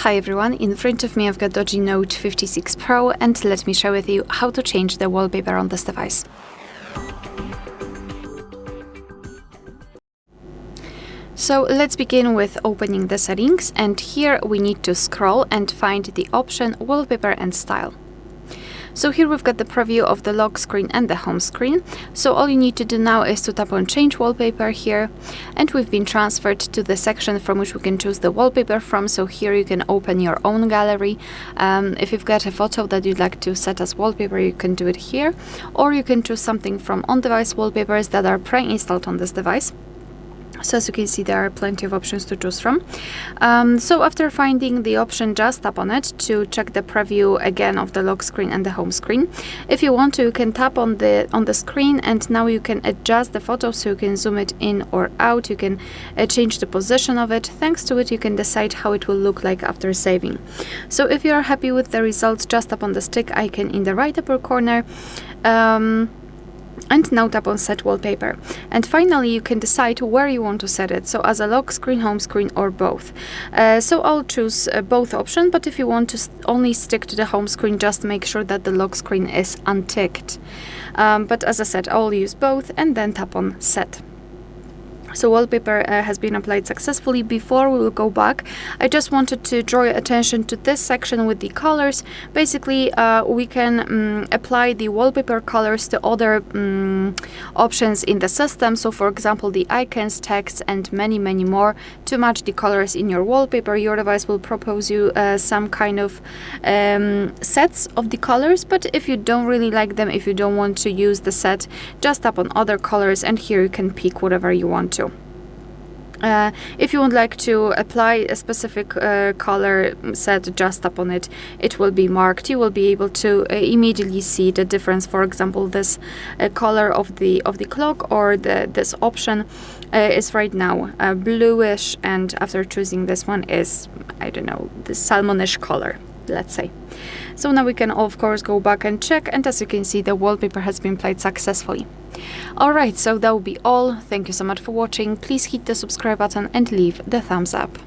Hi everyone, in front of me I've got DOOGEE Note 56 Pro, and let me share with you how to change the wallpaper on this device. So let's begin with opening the settings, and here we need to scroll and find the option Wallpaper and Style. So here we've got the preview of the lock screen and the home screen. So all you need to do now is to tap on Change Wallpaper here, and we've been transferred to the section from which we can choose the wallpaper from. So here you can open your own gallery. If you've got a photo that you'd like to set as wallpaper, you can do it here, or you can choose something from on-device wallpapers that are pre-installed on this device. So as you can see, there are plenty of options to choose from. So after finding the option, just tap on it to check the preview again of the lock screen and the home screen. If you want to, you can tap on the screen, and now you can adjust the photo, so you can zoom it in or out. You can change the position of it. Thanks to it, you can decide how it will look like after saving. So if you are happy with the results, just tap on the stick icon in the right upper corner. And now tap on Set Wallpaper. And finally, you can decide where you want to set it, so as a lock screen, home screen, or both. So I'll choose both options, but if you want to only stick to the home screen, just make sure that the lock screen is unticked. But as I said, I'll use both, and then tap on Set. So wallpaper has been applied successfully. Before we will go back, I just wanted to draw your attention to this section with the colors. Basically, we can apply the wallpaper colors to other options in the system. So for example, the icons, text, and many more. To match the colors in your wallpaper, your device will propose you some kind of sets of the colors. But if you don't really like them, if you don't want to use the set, just tap on other colors, and here you can pick whatever you want to. If you would like to apply a specific color set, just tap on it. It will be marked. You will be able to immediately see the difference. For example, this color of the clock, or this option is right now bluish, and after choosing this one is, I don't know, the salmonish color, let's say. So now we can of course go back and check, and as you can see, the wallpaper has been applied successfully. Alright, so that will be all. Thank you so much for watching. Please hit the subscribe button and leave the thumbs up.